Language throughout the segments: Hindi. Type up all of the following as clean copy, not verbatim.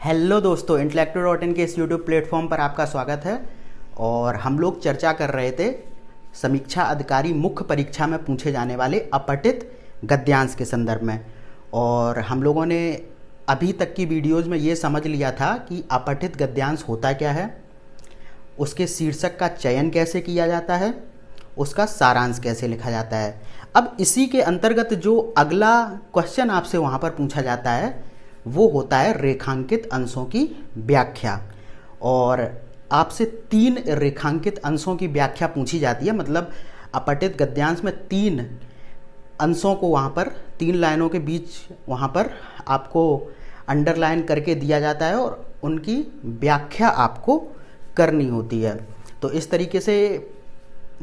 हेलो दोस्तों, इंटेलेक्टिव.इन के इस यूट्यूब प्लेटफॉर्म पर आपका स्वागत है। और हम लोग चर्चा कर रहे थे समीक्षा अधिकारी मुख्य परीक्षा में पूछे जाने वाले अपठित गद्यांश के संदर्भ में। और हम लोगों ने अभी तक की वीडियोज़ में ये समझ लिया था कि अपठित गद्यांश होता क्या है, उसके शीर्षक का चयन कैसे किया जाता है, उसका सारांश कैसे लिखा जाता है। अब इसी के अंतर्गत जो अगला क्वेश्चन आपसे वहाँ पर पूछा जाता है वो होता है रेखांकित अंशों की व्याख्या। और आपसे 3 रेखांकित अंशों की व्याख्या पूछी जाती है। मतलब अपठित गद्यांश में 3 अंशों को वहाँ पर 3 लाइनों के बीच वहाँ पर आपको अंडरलाइन करके दिया जाता है और उनकी व्याख्या आपको करनी होती है। तो इस तरीके से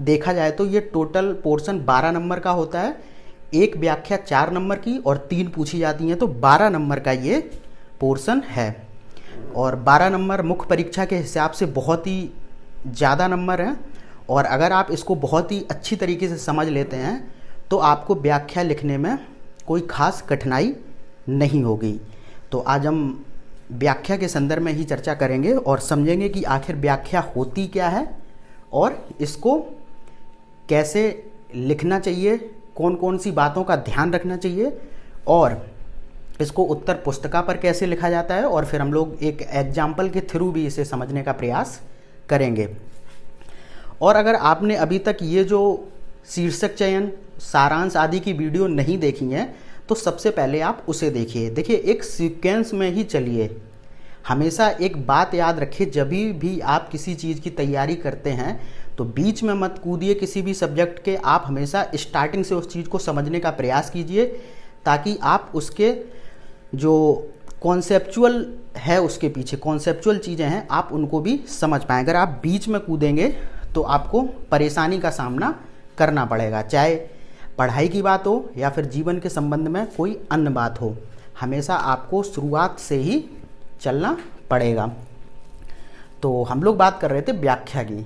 देखा जाए तो ये टोटल पोर्शन 12 नंबर का होता है। एक व्याख्या 4 नंबर की और 3 पूछी जाती हैं, तो 12 नंबर का ये पोर्शन है। और 12 नंबर मुख्य परीक्षा के हिसाब से बहुत ही ज़्यादा नंबर हैं। और अगर आप इसको बहुत ही अच्छी तरीके से समझ लेते हैं तो आपको व्याख्या लिखने में कोई ख़ास कठिनाई नहीं होगी। तो आज हम व्याख्या के संदर्भ में ही चर्चा करेंगे और समझेंगे कि आखिर व्याख्या होती क्या है और इसको कैसे लिखना चाहिए, कौन कौन सी बातों का ध्यान रखना चाहिए और इसको उत्तर पुस्तिका पर कैसे लिखा जाता है। और फिर हम लोग एक एग्जाम्पल के थ्रू भी इसे समझने का प्रयास करेंगे। और अगर आपने अभी तक ये जो शीर्षक चयन, सारांश आदि की वीडियो नहीं देखी है तो सबसे पहले आप उसे देखिए। देखिए, एक सीक्वेंस में ही चलिए। हमेशा एक बात याद रखिए, जब भी आप किसी चीज़ की तैयारी करते हैं तो बीच में मत कूदिए किसी भी सब्जेक्ट के। आप हमेशा स्टार्टिंग से उस चीज़ को समझने का प्रयास कीजिए ताकि आप उसके जो कॉन्सेप्चुअल है, उसके पीछे कॉन्सेप्चुअल चीज़ें हैं, आप उनको भी समझ पाएँ। अगर आप बीच में कूदेंगे तो आपको परेशानी का सामना करना पड़ेगा, चाहे पढ़ाई की बात हो या फिर जीवन के संबंध में कोई अन्य बात हो। हमेशा आपको शुरुआत से ही चलना पड़ेगा। तो हम लोग बात कर रहे थे व्याख्या की।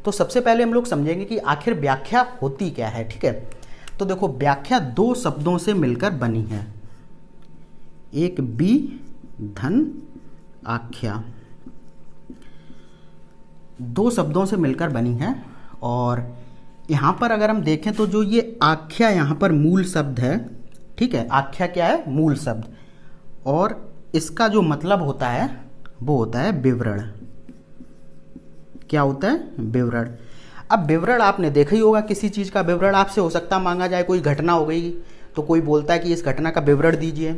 तो सबसे पहले हम लोग समझेंगे कि आखिर व्याख्या होती क्या है। ठीक है, तो देखो, व्याख्या 2 शब्दों से मिलकर बनी है। एक बी धन आख्या, 2 शब्दों से मिलकर बनी है। और यहाँ पर अगर हम देखें तो जो ये आख्या यहाँ पर मूल शब्द है, ठीक है, आख्या क्या है? मूल शब्द। और इसका जो मतलब होता है वो होता है विवरण। क्या होता है? विवरण। अब विवरण आपने देखा ही होगा, किसी चीज़ का विवरण आपसे हो सकता मांगा जाए। कोई घटना हो गई तो कोई बोलता है कि इस घटना का विवरण दीजिए,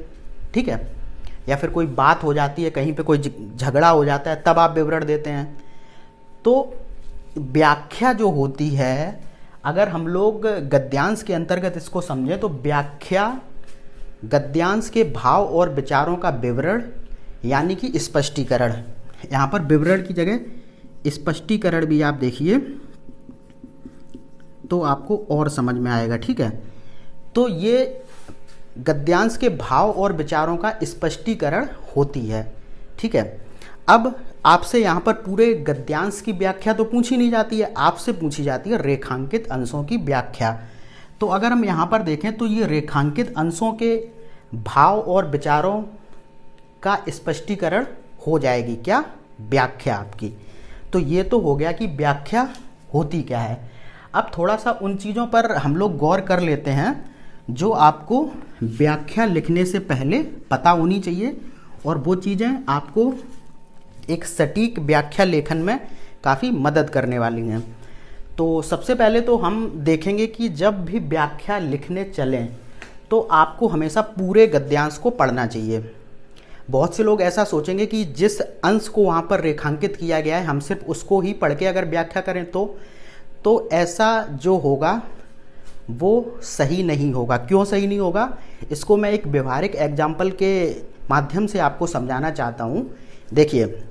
ठीक है। या फिर कोई बात हो जाती है, कहीं पे कोई झगड़ा हो जाता है, तब आप विवरण देते हैं। तो व्याख्या जो होती है, अगर हम लोग गद्यांश के अंतर्गत इसको समझें तो व्याख्या गद्यांश के भाव और विचारों का विवरण यानी कि स्पष्टीकरण। यहाँ पर विवरण की जगह स्पष्टीकरण भी आप देखिए तो आपको और समझ में आएगा, ठीक है। तो ये गद्यांश के भाव और विचारों का स्पष्टीकरण होती है, ठीक है। अब आपसे यहाँ पर पूरे गद्यांश की व्याख्या तो पूछी नहीं जाती है, आपसे पूछी जाती है रेखांकित अंशों की व्याख्या। तो अगर हम यहाँ पर देखें तो ये रेखांकित अंशों के भाव और विचारों का स्पष्टीकरण हो जाएगी क्या? व्याख्या आपकी। तो ये तो हो गया कि व्याख्या होती क्या है। अब थोड़ा सा उन चीज़ों पर हम लोग गौर कर लेते हैं जो आपको व्याख्या लिखने से पहले पता होनी चाहिए, और वो चीज़ें आपको एक सटीक व्याख्या लेखन में काफ़ी मदद करने वाली हैं। तो सबसे पहले तो हम देखेंगे कि जब भी व्याख्या लिखने चलें तो आपको हमेशा पूरे गद्यांश को पढ़ना चाहिए। बहुत से लोग ऐसा सोचेंगे कि जिस अंश को वहाँ पर रेखांकित किया गया है हम सिर्फ उसको ही पढ़ के अगर व्याख्या करें तो ऐसा जो होगा वो सही नहीं होगा। क्यों सही नहीं होगा? इसको मैं एक व्यवहारिक एग्जाम्पल के माध्यम से आपको समझाना चाहता हूँ। देखिए,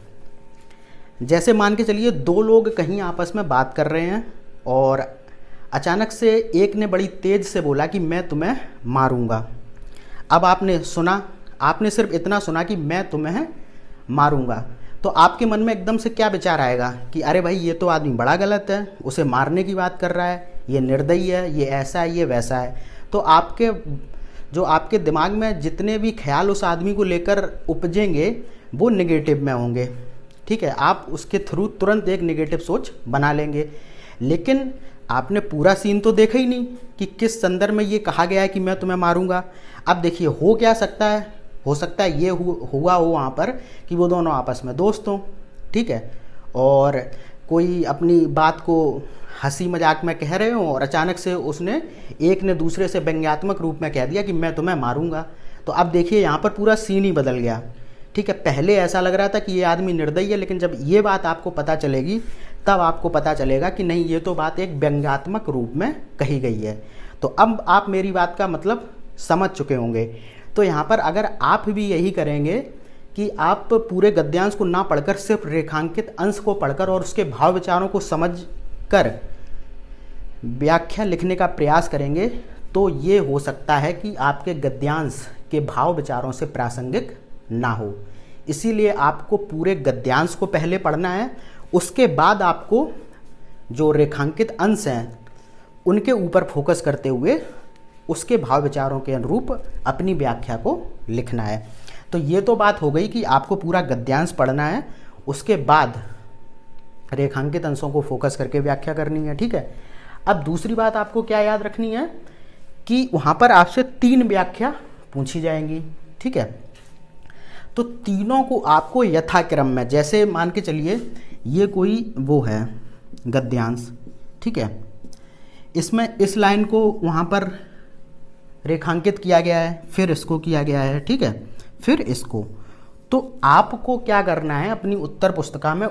जैसे मान के चलिए 2 लोग कहीं आपस में बात कर रहे हैं और अचानक से एक ने बड़ी तेज़ से बोला कि मैं तुम्हें मारूंगा। अब आपने सुना, आपने सिर्फ इतना सुना कि मैं तुम्हें मारूंगा, तो आपके मन में एकदम से क्या विचार आएगा कि अरे भाई, ये तो आदमी बड़ा गलत है, उसे मारने की बात कर रहा है, ये निर्दयी है, ये ऐसा है, ये वैसा है। तो आपके दिमाग में जितने भी ख्याल उस आदमी को लेकर उपजेंगे वो निगेटिव में होंगे। ठीक है, आप उसके थ्रू तुरंत एक निगेटिव सोच बना लेंगे, लेकिन आपने पूरा सीन तो देखा ही नहीं कि किस संदर्भ में ये कहा गया है कि मैं तुम्हें मारूंगा। अब देखिए हो क्या सकता है, हो सकता है ये हुआ हो वहाँ पर कि वो दोनों आपस में दोस्त हों, ठीक है, और कोई अपनी बात को हंसी मजाक में कह रहे हो और अचानक से उसने एक ने दूसरे से व्यंग्यात्मक रूप में कह दिया कि मैं तुम्हें मारूंगा। तो अब देखिए यहाँ पर पूरा सीन ही बदल गया। ठीक है, पहले ऐसा लग रहा था कि ये आदमी निर्दयी है, लेकिन जब ये बात आपको पता चलेगी तब आपको पता चलेगा कि नहीं, ये तो बात एक व्यंग्यात्मक रूप में कही गई है। तो अब आप मेरी बात का मतलब समझ चुके होंगे। तो यहाँ पर अगर आप भी यही करेंगे कि आप पूरे गद्यांश को ना पढ़कर सिर्फ रेखांकित अंश को पढ़कर और उसके भाव विचारों को समझ कर व्याख्या लिखने का प्रयास करेंगे, तो ये हो सकता है कि आपके गद्यांश के भाव विचारों से प्रासंगिक ना हो। इसीलिए आपको पूरे गद्यांश को पहले पढ़ना है, उसके बाद आपको जो रेखांकित अंश हैं उनके ऊपर फोकस करते हुए उसके भाव विचारों के अनुरूप अपनी व्याख्या को लिखना है। तो ये तो बात हो गई कि आपको पूरा गद्यांश पढ़ना है, उसके बाद रेखांकित अंशों को फोकस करके व्याख्या करनी है। ठीक है, अब दूसरी बात आपको क्या याद रखनी है कि वहाँ पर आपसे 3 व्याख्या पूछी जाएंगी। ठीक है, तो तीनों को आपको यथाक्रम में, जैसे मान के चलिए ये कोई वो है गद्यांश, ठीक है, इसमें इस लाइन को वहाँ पर रेखांकित किया गया है, फिर इसको किया गया है, ठीक है, फिर इसको। तो आपको क्या करना है, अपनी उत्तर पुस्तिका में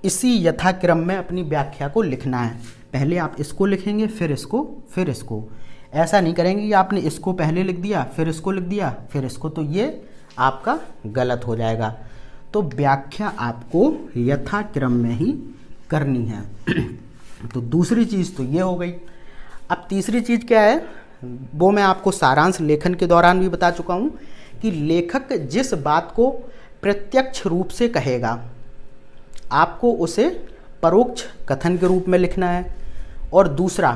इसी यथाक्रम में अपनी व्याख्या को लिखना है। पहले आप इसको लिखेंगे, फिर इसको, फिर इसको। ऐसा नहीं करेंगे कि आपने इसको पहले लिख दिया, फिर इसको लिख दिया, फिर इसको, तो ये आपका गलत हो जाएगा। तो व्याख्या आपको यथाक्रम में ही करनी है। तो दूसरी चीज़ तो ये हो गई। अब तीसरी चीज़ क्या है, वो मैं आपको सारांश लेखन के दौरान भी बता चुका हूँ कि लेखक जिस बात को प्रत्यक्ष रूप से कहेगा आपको उसे परोक्ष कथन के रूप में लिखना है, और दूसरा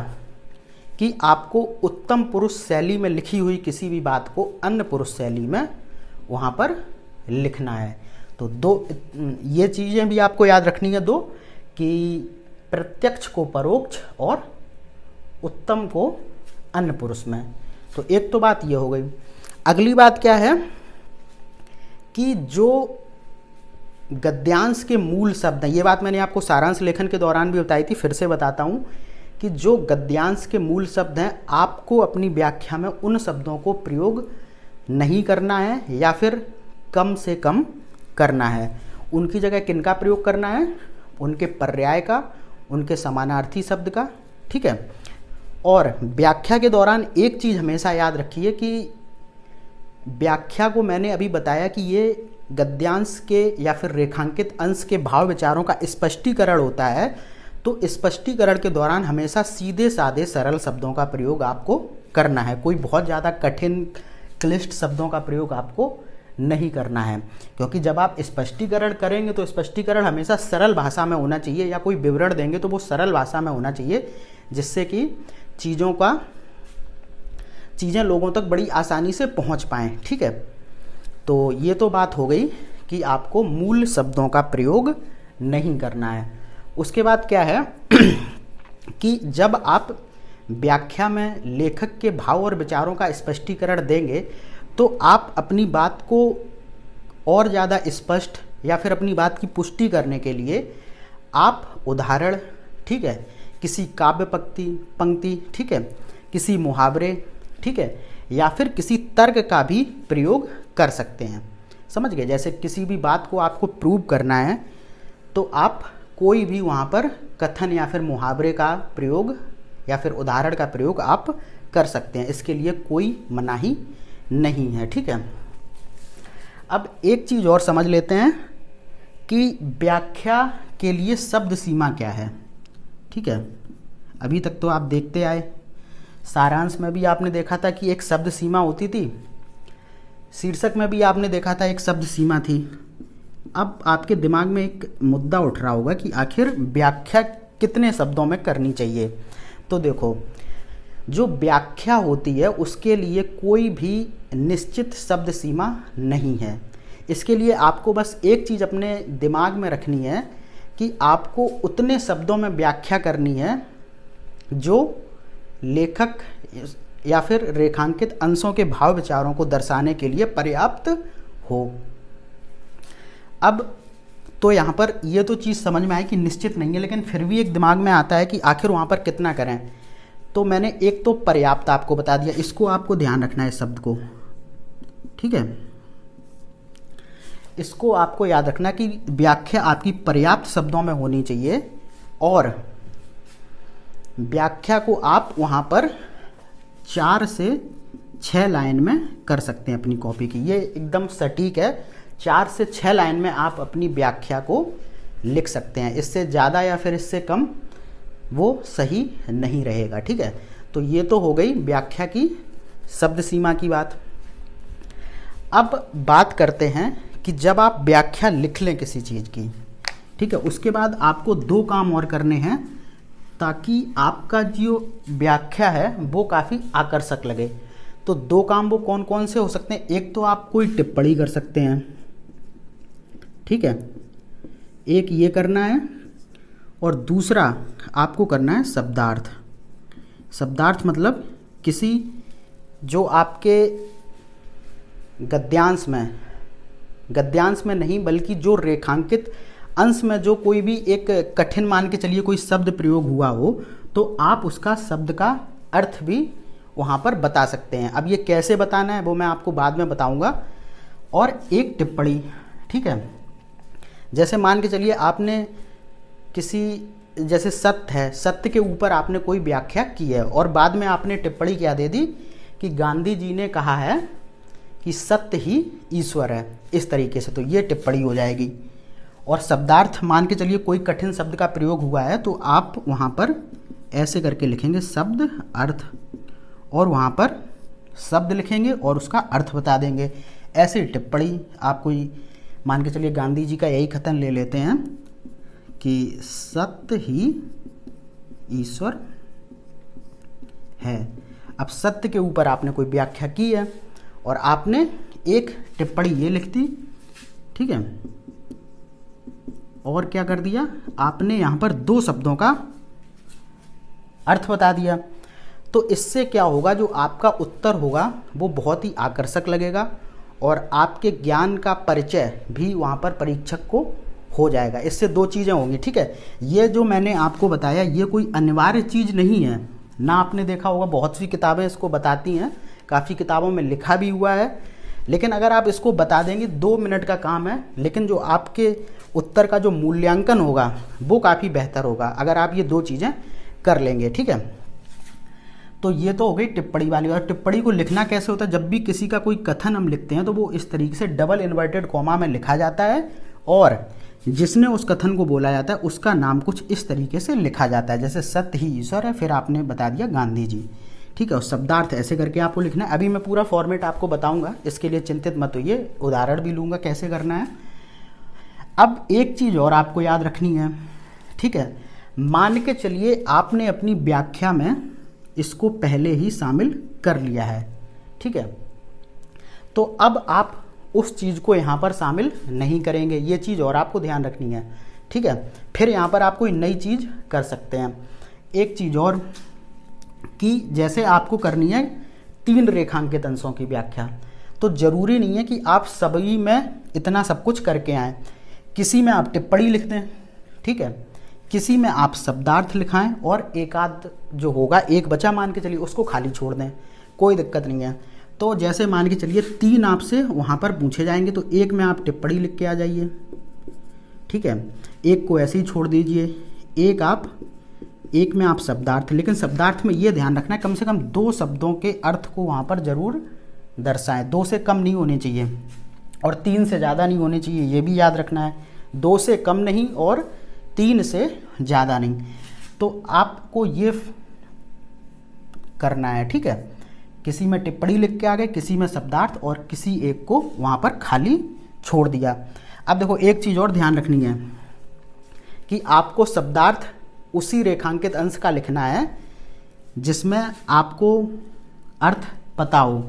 कि आपको उत्तम पुरुष शैली में लिखी हुई किसी भी बात को अन्य पुरुष शैली में वहाँ पर लिखना है। तो दो ये चीज़ें भी आपको याद रखनी है, दो, कि प्रत्यक्ष को परोक्ष और उत्तम को अन्य पुरुष में। तो एक तो बात ये हो गई। अगली बात क्या है कि जो गद्यांश के मूल शब्द हैं, ये बात मैंने आपको सारांश लेखन के दौरान भी बताई थी, फिर से बताता हूँ कि जो गद्यांश के मूल शब्द हैं आपको अपनी व्याख्या में उन शब्दों को प्रयोग नहीं करना है या फिर कम से कम करना है। उनकी जगह किनका प्रयोग करना है, उनके पर्याय का, उनके समानार्थी शब्द का। ठीक है, और व्याख्या के दौरान एक चीज़ हमेशा याद रखिए कि व्याख्या को मैंने अभी बताया कि ये गद्यांश के या फिर रेखांकित अंश के भाव विचारों का स्पष्टीकरण होता है। तो स्पष्टीकरण के दौरान हमेशा सीधे साधे सरल शब्दों का प्रयोग आपको करना है, कोई बहुत ज़्यादा कठिन क्लिष्ट शब्दों का प्रयोग आपको नहीं करना है, क्योंकि जब आप स्पष्टीकरण करेंगे तो स्पष्टीकरण हमेशा सरल भाषा में होना चाहिए, या कोई विवरण देंगे तो वो सरल भाषा में होना चाहिए, जिससे कि चीज़ें लोगों तक बड़ी आसानी से पहुंच पाएँ। ठीक है, तो ये तो बात हो गई कि आपको मूल शब्दों का प्रयोग नहीं करना है। उसके बाद क्या है कि जब आप व्याख्या में लेखक के भाव और विचारों का स्पष्टीकरण देंगे तो आप अपनी बात को और ज़्यादा स्पष्ट या फिर अपनी बात की पुष्टि करने के लिए आप उदाहरण, ठीक है, किसी काव्य पंक्ति, ठीक है, किसी मुहावरे, ठीक है, या फिर किसी तर्क का भी प्रयोग कर सकते हैं। समझ गए? जैसे किसी भी बात को आपको प्रूव करना है तो आप कोई भी वहाँ पर कथन या फिर मुहावरे का प्रयोग या फिर उदाहरण का प्रयोग आप कर सकते हैं, इसके लिए कोई मनाही नहीं है। ठीक है, अब एक चीज़ और समझ लेते हैं कि व्याख्या के लिए शब्द सीमा क्या है। ठीक है, अभी तक तो आप देखते आए, सारांश में भी आपने देखा था कि एक शब्द सीमा होती थी, शीर्षक में भी आपने देखा था एक शब्द सीमा थी। अब आपके दिमाग में एक मुद्दा उठ रहा होगा कि आखिर व्याख्या कितने शब्दों में करनी चाहिए। तो देखो, जो व्याख्या होती है उसके लिए कोई भी निश्चित शब्द सीमा नहीं है। इसके लिए आपको बस एक चीज़ अपने दिमाग में रखनी है कि आपको उतने शब्दों में व्याख्या करनी है जो लेखक या फिर रेखांकित अंशों के भाव विचारों को दर्शाने के लिए पर्याप्त हो। अब तो यहाँ पर ये तो चीज़ समझ में आई कि निश्चित नहीं है, लेकिन फिर भी एक दिमाग में आता है कि आखिर वहाँ पर कितना करें। तो मैंने एक तो पर्याप्त आपको बता दिया, इसको आपको ध्यान रखना है इस शब्द को, ठीक है। इसको आपको याद रखना कि व्याख्या आपकी पर्याप्त शब्दों में होनी चाहिए और व्याख्या को आप वहाँ पर 4 से 6 लाइन में कर सकते हैं अपनी कॉपी की। ये एकदम सटीक है, 4 से 6 लाइन में आप अपनी व्याख्या को लिख सकते हैं। इससे ज़्यादा या फिर इससे कम वो सही नहीं रहेगा, ठीक है। तो ये तो हो गई व्याख्या की शब्द सीमा की बात। अब बात करते हैं कि जब आप व्याख्या लिख लें किसी चीज़ की, ठीक है, उसके बाद आपको 2 काम और करने हैं ताकि आपका जो व्याख्या है वो काफ़ी आकर्षक लगे। तो 2 काम वो कौन कौन से हो सकते हैं? एक तो आप कोई टिप्पणी कर सकते हैं, ठीक है, एक ये करना है, और दूसरा आपको करना है शब्दार्थ। शब्दार्थ मतलब किसी जो आपके गद्यांश में नहीं बल्कि जो रेखांकित अंश में जो कोई भी एक कठिन मान के चलिए कोई शब्द प्रयोग हुआ हो, तो आप उसका शब्द का अर्थ भी वहाँ पर बता सकते हैं। अब ये कैसे बताना है वो मैं आपको बाद में बताऊँगा। और एक टिप्पणी, ठीक है, जैसे मान के चलिए आपने किसी, जैसे सत्य है, सत्य के ऊपर आपने कोई व्याख्या की है और बाद में आपने टिप्पणी क्या दे दी कि गांधी जी ने कहा है कि सत्य ही ईश्वर है, इस तरीके से, तो ये टिप्पणी हो जाएगी। और शब्दार्थ मान के चलिए कोई कठिन शब्द का प्रयोग हुआ है तो आप वहाँ पर ऐसे करके लिखेंगे शब्द अर्थ, और वहाँ पर शब्द लिखेंगे और उसका अर्थ बता देंगे। ऐसी टिप्पणी आप कोई मान के चलिए गांधी जी का यही कथन ले लेते हैं कि सत्य ही ईश्वर है। अब सत्य के ऊपर आपने कोई व्याख्या की है और आपने एक टिप्पणी ये लिख दी, ठीक है, और क्या कर दिया आपने यहाँ पर 2 शब्दों का अर्थ बता दिया। तो इससे क्या होगा, जो आपका उत्तर होगा वो बहुत ही आकर्षक लगेगा और आपके ज्ञान का परिचय भी वहाँ पर परीक्षक को हो जाएगा। इससे 2 चीज़ें होंगी, ठीक है। ये जो मैंने आपको बताया ये कोई अनिवार्य चीज़ नहीं है ना, आपने देखा होगा बहुत सी किताबें इसको बताती हैं, काफ़ी किताबों में लिखा भी हुआ है, लेकिन अगर आप इसको बता देंगे 2 मिनट का काम है, लेकिन जो आपके उत्तर का जो मूल्यांकन होगा वो काफ़ी बेहतर होगा अगर आप ये 2 चीज़ें कर लेंगे, ठीक है। तो ये तो हो गई टिप्पणी वाली। और टिप्पणी को लिखना कैसे होता है, जब भी किसी का कोई कथन हम लिखते हैं तो वो इस तरीके से डबल इन्वर्टेड कॉमा में लिखा जाता है और जिसने उस कथन को बोला जाता है उसका नाम कुछ इस तरीके से लिखा जाता है, जैसे सत्य ही ईश्वर है, फिर आपने बता दिया गांधी जी, ठीक है। और शब्दार्थ ऐसे करके आपको लिखना है। अभी मैं पूरा फॉर्मेट आपको बताऊंगा, इसके लिए चिंतित मत होइए, उदाहरण भी लूँगा कैसे करना है। अब एक चीज़ और आपको याद रखनी है, ठीक है, मान के चलिए आपने अपनी व्याख्या में इसको पहले ही शामिल कर लिया है, ठीक है, तो अब आप उस चीज़ को यहाँ पर शामिल नहीं करेंगे, ये चीज़ और आपको ध्यान रखनी है, ठीक है। फिर यहाँ पर आप कोई नई चीज़ कर सकते हैं। एक चीज़ और कि जैसे आपको करनी है 3 रेखांकित अंशों की व्याख्या, तो ज़रूरी नहीं है कि आप सभी में इतना सब कुछ करके आएँ। किसी में आप टिप्पणी लिख दें, ठीक है, किसी में आप शब्दार्थ लिखाएं और एक आध जो होगा एक बचा मान के चलिए उसको खाली छोड़ दें, कोई दिक्कत नहीं है। तो जैसे मान के चलिए 3 आपसे वहाँ पर पूछे जाएंगे, तो एक में आप टिप्पणी लिख के आ जाइए, ठीक है, एक को ऐसे ही छोड़ दीजिए, एक में आप शब्दार्थ, लेकिन शब्दार्थ में ये ध्यान रखना है कम से कम 2 शब्दों के अर्थ को वहाँ पर ज़रूर दर्शाएं, 2 से कम नहीं होने चाहिए और 3 से ज़्यादा नहीं होने चाहिए, ये भी याद रखना है, 2 से कम नहीं और 3 से ज़्यादा नहीं। तो आपको ये करना है, ठीक है, किसी में टिप्पणी लिख के आ गए, किसी में शब्दार्थ और किसी एक को वहाँ पर खाली छोड़ दिया। अब देखो एक चीज़ और ध्यान रखनी है कि आपको शब्दार्थ उसी रेखांकित अंश का लिखना है जिसमें आपको अर्थ पता हो,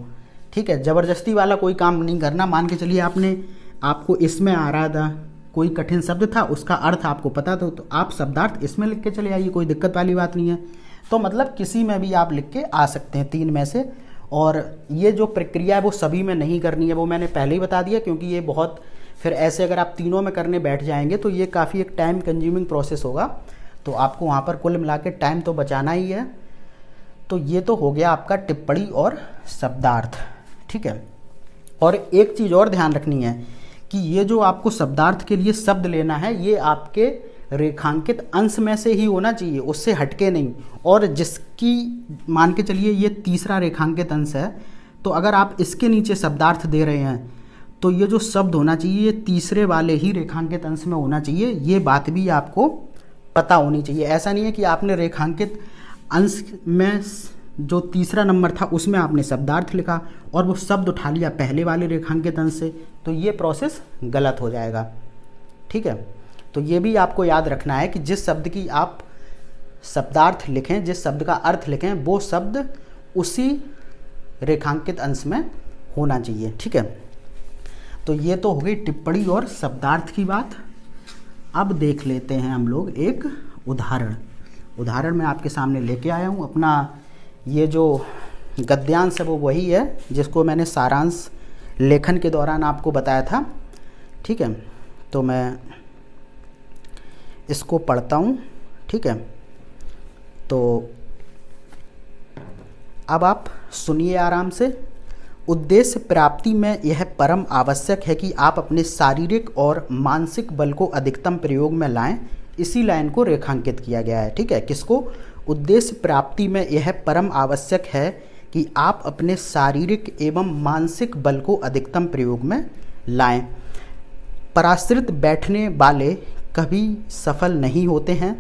ठीक है, ज़बरदस्ती वाला कोई काम नहीं करना। मान के चलिए आपने आपको इसमें आ रहा था, कोई कठिन शब्द था, उसका अर्थ आपको पता था, तो आप शब्दार्थ इसमें लिख के चले आइए, कोई दिक्कत वाली बात नहीं है। तो मतलब किसी में भी आप लिख के आ सकते हैं 3 में से। और ये जो प्रक्रिया है वो सभी में नहीं करनी है, वो मैंने पहले ही बता दिया, क्योंकि ये बहुत फिर ऐसे अगर आप तीनों में करने बैठ जाएंगे तो ये काफ़ी एक टाइम कंज्यूमिंग प्रोसेस होगा, तो आपको वहाँ पर कुल मिला के टाइम तो बचाना ही है। तो ये तो हो गया आपका टिप्पणी और शब्दार्थ, ठीक है। और एक चीज़ और ध्यान रखनी है कि ये जो आपको शब्दार्थ के लिए शब्द लेना है, ये आपके रेखांकित अंश में से ही होना चाहिए, उससे हटके नहीं। और जिसकी मान के चलिए ये तीसरा रेखांकित अंश है, तो अगर आप इसके नीचे शब्दार्थ दे रहे हैं तो ये जो शब्द होना चाहिए ये तीसरे वाले ही रेखांकित अंश में होना चाहिए। ये बात भी आपको पता होनी चाहिए। ऐसा नहीं है कि आपने रेखांकित अंश में जो तीसरा नंबर था उसमें आपने शब्दार्थ लिखा और वो शब्द उठा लिया पहले वाले रेखांकित अंश से, तो ये प्रोसेस गलत हो जाएगा, ठीक है। तो ये भी आपको याद रखना है कि जिस शब्द की आप शब्दार्थ लिखें, जिस शब्द का अर्थ लिखें, वो शब्द उसी रेखांकित अंश में होना चाहिए, ठीक है। तो ये तो हो गई टिप्पणी और शब्दार्थ की बात। अब देख लेते हैं हम लोग एक उदाहरण मैं आपके सामने लेके आया हूँ। अपना ये जो गद्यांश है वो वही है जिसको मैंने सारांश लेखन के दौरान आपको बताया था, ठीक है। तो मैं इसको पढ़ता हूँ, ठीक है। तो अब आप सुनिए आराम से। उद्देश्य प्राप्ति में यह परम आवश्यक है कि आप अपने शारीरिक और मानसिक बल को अधिकतम प्रयोग में लाएं। इसी लाइन को रेखांकित किया गया है, ठीक है। किसको? उद्देश्य प्राप्ति में यह परम आवश्यक है कि आप अपने शारीरिक एवं मानसिक बल को अधिकतम प्रयोग में लाएं। पराश्रित बैठने वाले कभी सफल नहीं होते हैं।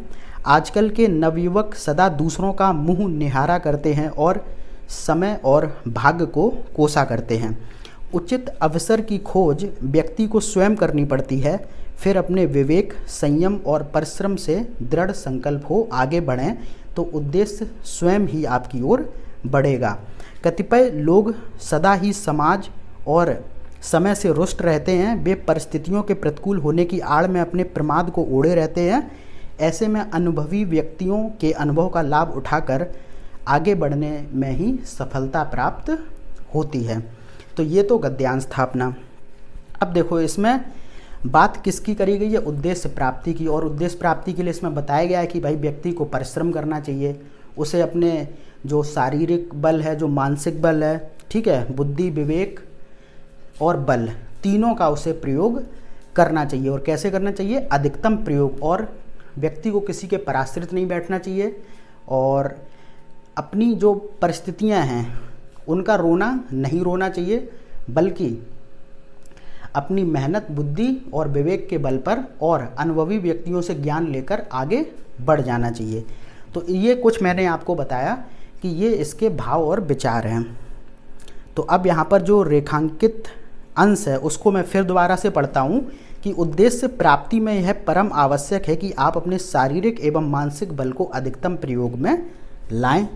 आजकल के नवयुवक सदा दूसरों का मुंह निहारा करते हैं और समय और भाग्य को कोसा करते हैं। उचित अवसर की खोज व्यक्ति को स्वयं करनी पड़ती है। फिर अपने विवेक, संयम और परिश्रम से दृढ़ संकल्प हो आगे बढ़ें तो उद्देश्य स्वयं ही आपकी ओर बढ़ेगा। कतिपय लोग सदा ही समाज और समय से रुष्ट रहते हैं। वे परिस्थितियों के प्रतिकूल होने की आड़ में अपने प्रमाद को ओढ़े रहते हैं। ऐसे में अनुभवी व्यक्तियों के अनुभव का लाभ उठाकर आगे बढ़ने में ही सफलता प्राप्त होती है। तो ये तो गद्यांश था अपना। अब देखो इसमें बात किसकी करी गई है? उद्देश्य प्राप्ति की। और उद्देश्य प्राप्ति के लिए इसमें बताया गया है कि भाई व्यक्ति को परिश्रम करना चाहिए, उसे अपने जो शारीरिक बल है, जो मानसिक बल है, ठीक है, बुद्धि, विवेक और बल, तीनों का उसे प्रयोग करना चाहिए। और कैसे करना चाहिए? अधिकतम प्रयोग। और व्यक्ति को किसी के पराश्रित नहीं बैठना चाहिए और अपनी जो परिस्थितियां हैं उनका रोना नहीं रोना चाहिए, बल्कि अपनी मेहनत, बुद्धि और विवेक के बल पर और अनुभवी व्यक्तियों से ज्ञान लेकर आगे बढ़ जाना चाहिए। तो ये कुछ मैंने आपको बताया कि ये इसके भाव और विचार हैं। तो अब यहाँ पर जो रेखांकित अंश है उसको मैं फिर दोबारा से पढ़ता हूँ कि उद्देश्य प्राप्ति में यह परम आवश्यक है कि आप अपने शारीरिक एवं मानसिक बल को अधिकतम प्रयोग में लाएं।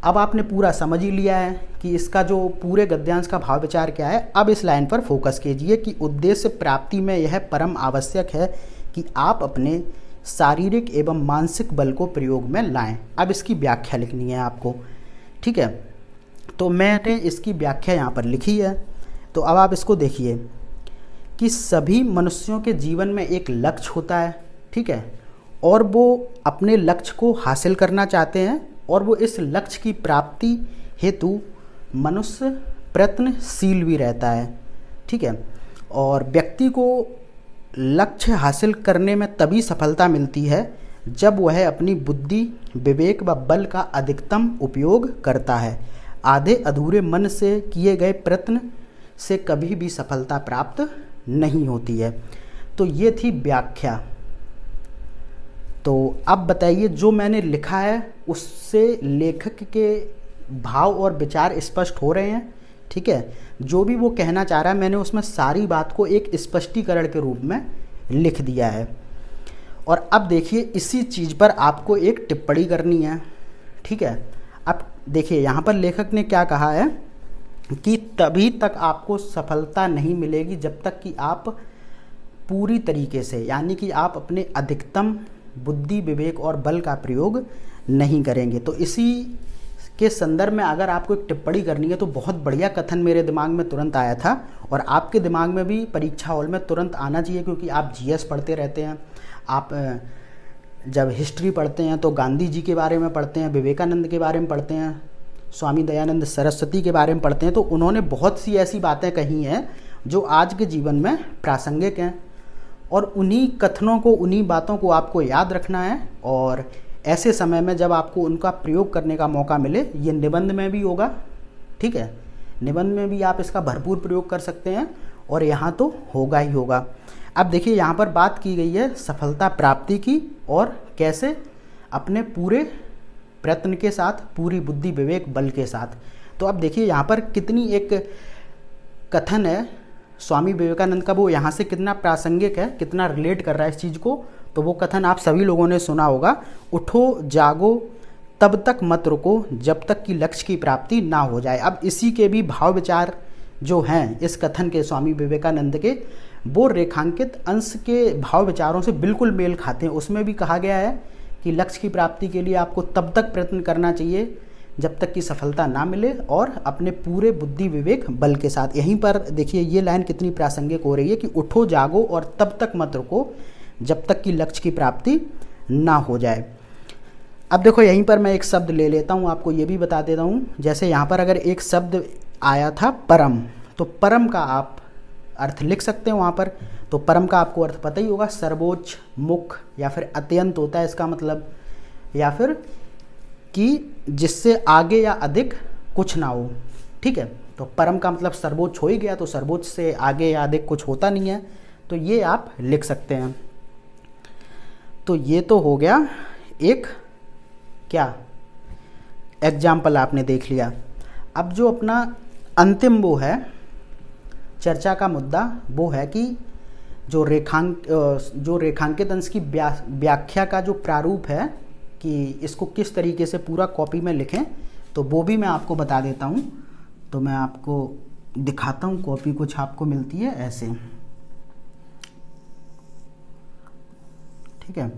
अब आपने पूरा समझ ही लिया है कि इसका जो पूरे गद्यांश का भाव विचार क्या है। अब इस लाइन पर फोकस कीजिए कि उद्देश्य प्राप्ति में यह परम आवश्यक है कि आप अपने शारीरिक एवं मानसिक बल को प्रयोग में लाएं। अब इसकी व्याख्या लिखनी है आपको, ठीक है। तो मैंने इसकी व्याख्या यहाँ पर लिखी है। तो अब आप इसको देखिए कि सभी मनुष्यों के जीवन में एक लक्ष्य होता है, ठीक है, और वो अपने लक्ष्य को हासिल करना चाहते हैं और वो इस लक्ष्य की प्राप्ति हेतु मनुष्य प्रयत्नशील भी रहता है, ठीक है। और व्यक्ति को लक्ष्य हासिल करने में तभी सफलता मिलती है जब वह अपनी बुद्धि, विवेक व बल का अधिकतम उपयोग करता है। आधे अधूरे मन से किए गए प्रयत्न से कभी भी सफलता प्राप्त नहीं होती है। तो ये थी व्याख्या। तो अब बताइए जो मैंने लिखा है उससे लेखक के भाव और विचार स्पष्ट हो रहे हैं, ठीक है। जो भी वो कहना चाह रहा है मैंने उसमें सारी बात को एक स्पष्टीकरण के रूप में लिख दिया है। और अब देखिए इसी चीज़ पर आपको एक टिप्पणी करनी है, ठीक है। अब देखिए यहाँ पर लेखक ने क्या कहा है कि तभी तक आपको सफलता नहीं मिलेगी जब तक कि आप पूरी तरीके से, यानी कि आप अपने अधिकतम बुद्धि, विवेक और बल का प्रयोग नहीं करेंगे। तो इसी के संदर्भ में अगर आपको एक टिप्पणी करनी है तो बहुत बढ़िया कथन मेरे दिमाग में तुरंत आया था, और आपके दिमाग में भी परीक्षा हॉल में तुरंत आना चाहिए, क्योंकि आप जीएस पढ़ते रहते हैं। आप जब हिस्ट्री पढ़ते हैं तो गांधी जी के बारे में पढ़ते हैं, विवेकानंद के बारे में पढ़ते हैं, स्वामी दयानंद सरस्वती के बारे में पढ़ते हैं। तो उन्होंने बहुत सी ऐसी बातें कही हैं जो आज के जीवन में प्रासंगिक हैं, और उन्हीं कथनों को, उन्हीं बातों को आपको याद रखना है। और ऐसे समय में जब आपको उनका प्रयोग करने का मौका मिले, ये निबंध में भी होगा, ठीक है, निबंध में भी आप इसका भरपूर प्रयोग कर सकते हैं, और यहाँ तो होगा ही होगा। अब देखिए यहाँ पर बात की गई है सफलता प्राप्ति की, और कैसे अपने पूरे प्रयत्न के साथ, पूरी बुद्धि, विवेक, बल के साथ। तो अब देखिए यहाँ पर कितनी एक कथन है स्वामी विवेकानंद का, वो यहाँ से कितना प्रासंगिक है, कितना रिलेट कर रहा है इस चीज़ को। तो वो कथन आप सभी लोगों ने सुना होगा, उठो जागो तब तक मत रुको जब तक कि लक्ष्य की प्राप्ति ना हो जाए। अब इसी के भी भाव विचार जो हैं इस कथन के, स्वामी विवेकानंद के, वो रेखांकित अंश के भाव विचारों से बिल्कुल मेल खाते हैं। उसमें भी कहा गया है कि लक्ष्य की प्राप्ति के लिए आपको तब तक प्रयत्न करना चाहिए जब तक कि सफलता ना मिले, और अपने पूरे बुद्धि, विवेक, बल के साथ। यहीं पर देखिए ये लाइन कितनी प्रासंगिक हो रही है कि उठो जागो और तब तक मत रुको जब तक कि लक्ष्य की प्राप्ति ना हो जाए। अब देखो यहीं पर मैं एक शब्द ले लेता हूँ, आपको ये भी बता देता हूँ। जैसे यहाँ पर अगर एक शब्द आया था परम, तो परम का आप अर्थ लिख सकते हो वहाँ पर। तो परम का आपको अर्थ पता ही होगा, सर्वोच्च, मुख्य, या फिर अत्यंत होता है इसका मतलब, या फिर कि जिससे आगे या अधिक कुछ ना हो, ठीक है। तो परम का मतलब सर्वोच्च हो ही गया, तो सर्वोच्च से आगे या अधिक कुछ होता नहीं है, तो ये आप लिख सकते हैं। तो ये तो हो गया एक क्या एग्जाम्पल आपने देख लिया। अब जो अपना अंतिम वो है चर्चा का मुद्दा, वो है कि जो रेखांकित अंश की व्याख्या का जो प्रारूप है कि इसको किस तरीके से पूरा कॉपी में लिखें, तो वो भी मैं आपको बता देता हूँ। तो मैं आपको दिखाता हूँ, कॉपी कुछ आपको मिलती है ऐसे, ठीक है।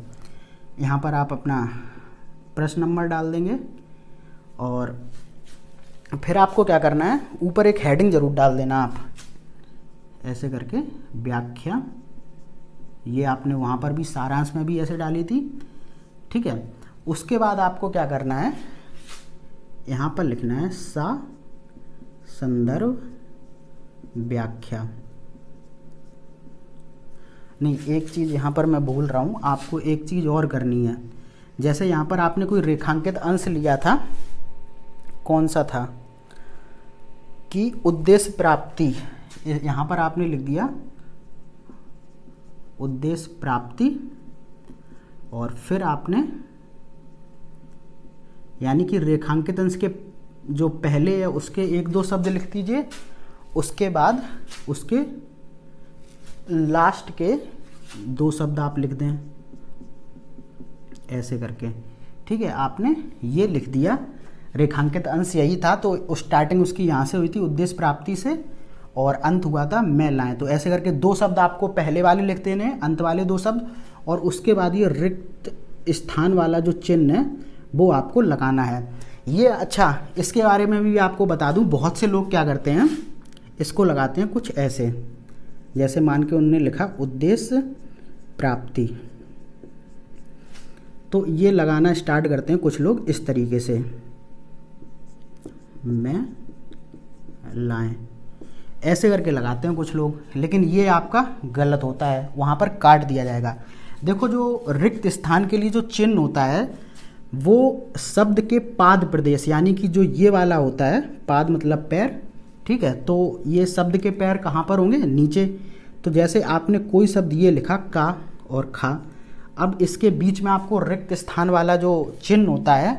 यहाँ पर आप अपना प्रश्न नंबर डाल देंगे, और फिर आपको क्या करना है, ऊपर एक हेडिंग जरूर डाल देना आप, ऐसे करके व्याख्या। ये आपने वहाँ पर भी सारांश में भी ऐसे डाली थी, ठीक है। उसके बाद आपको क्या करना है, यहाँ पर लिखना है संदर्भ व्याख्या। नहीं, एक चीज़ यहाँ पर मैं भूल रहा हूँ, आपको एक चीज़ और करनी है। जैसे यहाँ पर आपने कोई रेखांकित अंश लिया था, कौन सा था, कि उद्देश्य प्राप्ति, यहाँ पर आपने लिख दिया उद्देश्य प्राप्ति, और फिर आपने यानी कि रेखांकित अंश के जो पहले है उसके एक दो शब्द लिख दीजिए, उसके बाद उसके लास्ट के दो शब्द आप लिख दें ऐसे करके, ठीक है। आपने ये लिख दिया, रेखांकित अंश यही था, तो स्टार्टिंग उसकी यहाँ से हुई थी उद्देश्य प्राप्ति से, और अंत हुआ था मैं लाएं। तो ऐसे करके दो शब्द आपको पहले वाले लिख देने हैं, अंत वाले दो शब्द, और उसके बाद ये रिक्त स्थान वाला जो चिन्ह है वो आपको लगाना है। ये अच्छा, इसके बारे में भी आपको बता दूं, बहुत से लोग क्या करते हैं, इसको लगाते हैं कुछ ऐसे, जैसे मान के उन्होंने लिखा उद्देश्य प्राप्ति, तो ये लगाना स्टार्ट करते हैं कुछ लोग इस तरीके से, मैं लाएं, ऐसे करके लगाते हैं कुछ लोग, लेकिन ये आपका गलत होता है, वहाँ पर काट दिया जाएगा। देखो जो रिक्त स्थान के लिए जो चिन्ह होता है वो शब्द के पाद प्रदेश, यानी कि जो ये वाला होता है, पाद मतलब पैर, ठीक है। तो ये शब्द के पैर कहाँ पर होंगे, नीचे। तो जैसे आपने कोई शब्द ये लिखा का और खा, अब इसके बीच में आपको रिक्त स्थान वाला जो चिन्ह होता है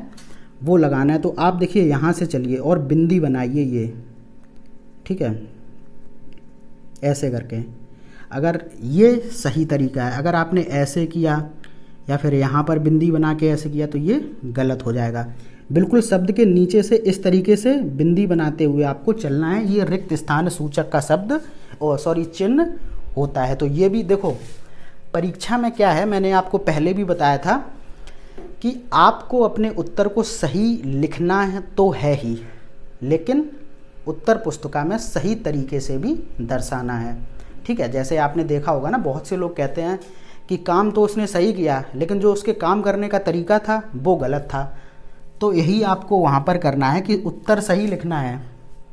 वो लगाना है। तो आप देखिए यहाँ से चलिए और बिंदी बनाइए ये, ठीक है, ऐसे करके। अगर ये सही तरीका है, अगर आपने ऐसे किया या फिर यहाँ पर बिंदी बना के ऐसे किया तो ये गलत हो जाएगा। बिल्कुल शब्द के नीचे से इस तरीके से बिंदी बनाते हुए आपको चलना है। ये रिक्त स्थान सूचक का शब्द चिन्ह होता है। तो ये भी देखो परीक्षा में क्या है, मैंने आपको पहले भी बताया था कि आपको अपने उत्तर को सही लिखना है तो है ही, लेकिन उत्तर पुस्तिका में सही तरीके से भी दर्शाना है। ठीक है, जैसे आपने देखा होगा ना, बहुत से लोग कहते हैं कि काम तो उसने सही किया लेकिन जो उसके काम करने का तरीका था वो गलत था। तो यही आपको वहाँ पर करना है कि उत्तर सही लिखना है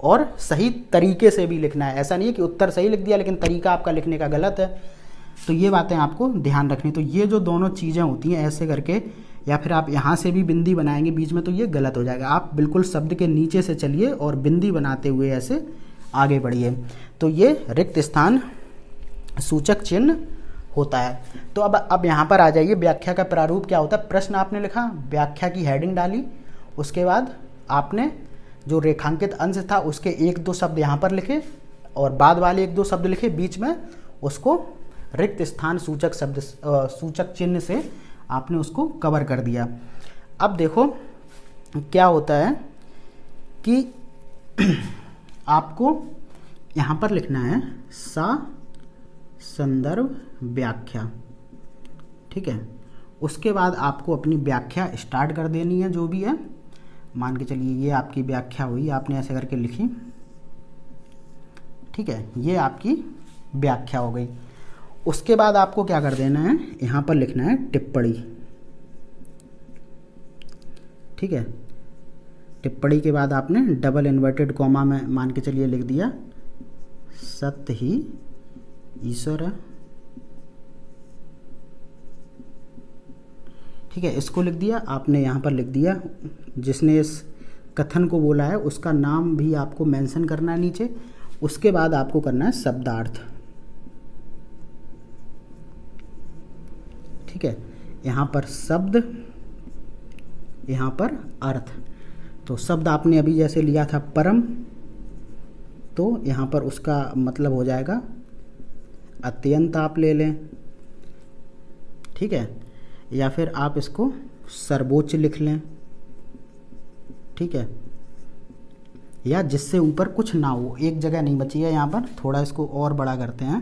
और सही तरीके से भी लिखना है। ऐसा नहीं है कि उत्तर सही लिख दिया लेकिन तरीका आपका लिखने का गलत है। तो ये बातें आपको ध्यान रखनी। तो ये जो दोनों चीज़ें होती हैं ऐसे करके, या फिर आप यहाँ से भी बिंदी बनाएंगे बीच में तो ये गलत हो जाएगा। आप बिल्कुल शब्द के नीचे से चलिए और बिंदी बनाते हुए ऐसे आगे बढ़िए। तो ये रिक्त स्थान सूचक चिन्ह होता है। तो अब यहाँ पर आ जाइए, व्याख्या का प्रारूप क्या होता है। प्रश्न आपने लिखा, व्याख्या की हेडिंग डाली, उसके बाद आपने जो रेखांकित अंश था उसके 1-2 शब्द यहाँ पर लिखे और बाद वाले 1-2 शब्द लिखे, बीच में उसको रिक्त स्थान सूचक शब्द सूचक चिन्ह से आपने उसको कवर कर दिया। अब देखो क्या होता है कि आपको यहाँ पर लिखना है संदर्भ व्याख्या। ठीक है, उसके बाद आपको अपनी व्याख्या स्टार्ट कर देनी है जो भी है। मान के चलिए ये आपकी व्याख्या हुई, आपने ऐसे करके लिखी। ठीक है, ये आपकी व्याख्या हो गई। उसके बाद आपको क्या कर देना है, यहाँ पर लिखना है टिप्पणी। ठीक है, टिप्पणी के बाद आपने डबल इन्वर्टेड कॉमा में मान के चलिए लिख दिया सत्य ही ईश्वर है। ठीक है, इसको लिख दिया आपने। यहाँ पर लिख दिया जिसने इस कथन को बोला है उसका नाम भी आपको मेंशन करना है नीचे। उसके बाद आपको करना है शब्दार्थ। ठीक है, यहाँ पर शब्द, यहाँ पर अर्थ। तो शब्द आपने अभी जैसे लिया था परम, तो यहाँ पर उसका मतलब हो जाएगा अत्यंत आप ले लें। ठीक है, या फिर आप इसको सर्वोच्च लिख लें। ठीक है, या जिससे ऊपर कुछ ना हो, एक जगह नहीं बची है यहाँ पर, थोड़ा इसको और बड़ा करते हैं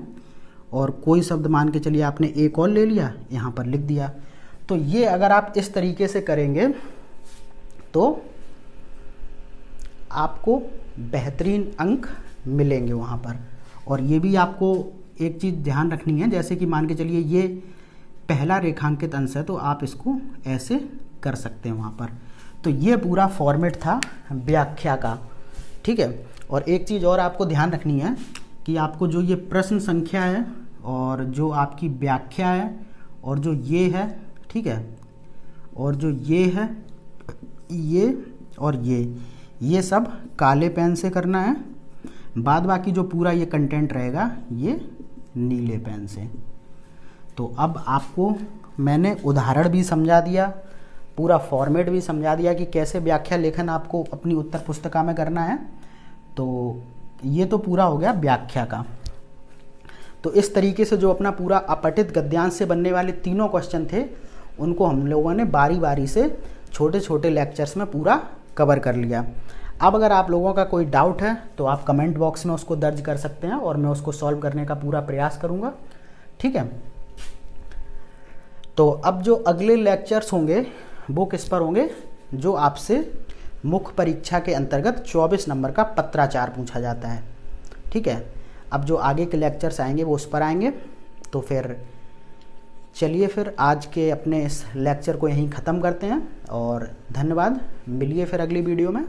और कोई शब्द मान के चलिए आपने एक और ले लिया, यहाँ पर लिख दिया। तो ये अगर आप इस तरीके से करेंगे तो आपको बेहतरीन अंक मिलेंगे वहाँ पर। और ये भी आपको एक चीज़ ध्यान रखनी है, जैसे कि मान के चलिए ये पहला रेखांकित अंश है तो आप इसको ऐसे कर सकते हैं वहाँ पर। तो ये पूरा फॉर्मेट था व्याख्या का। ठीक है, और एक चीज़ और आपको ध्यान रखनी है कि आपको जो ये प्रश्न संख्या है और जो आपकी व्याख्या है और जो ये है, ठीक है, और जो ये है, ये और ये सब काले पेन से करना है। बाद बाकी जो पूरा ये कंटेंट रहेगा ये नीले पेन से। तो अब आपको मैंने उदाहरण भी समझा दिया, पूरा फॉर्मेट भी समझा दिया कि कैसे व्याख्या लेखन आपको अपनी उत्तर पुस्तिका में करना है। तो ये तो पूरा हो गया व्याख्या का। तो इस तरीके से जो अपना पूरा अपठित गद्यांश से बनने वाले तीनों क्वेश्चन थे उनको हम लोगों ने बारी बारी से छोटे छोटे लेक्चर्स में पूरा कवर कर लिया। अब अगर आप लोगों का कोई डाउट है तो आप कमेंट बॉक्स में उसको दर्ज कर सकते हैं और मैं उसको सॉल्व करने का पूरा प्रयास करूँगा। ठीक है, तो अब जो अगले लेक्चर्स होंगे वो किस पर होंगे, जो आपसे मुख्य परीक्षा के अंतर्गत 24 नंबर का पत्राचार पूछा जाता है। ठीक है, अब जो आगे के लेक्चर्स आएंगे वो उस पर आएंगे। तो फिर चलिए फिर आज के अपने इस लेक्चर को यहीं ख़त्म करते हैं और धन्यवाद। मिलिए फिर अगली वीडियो में।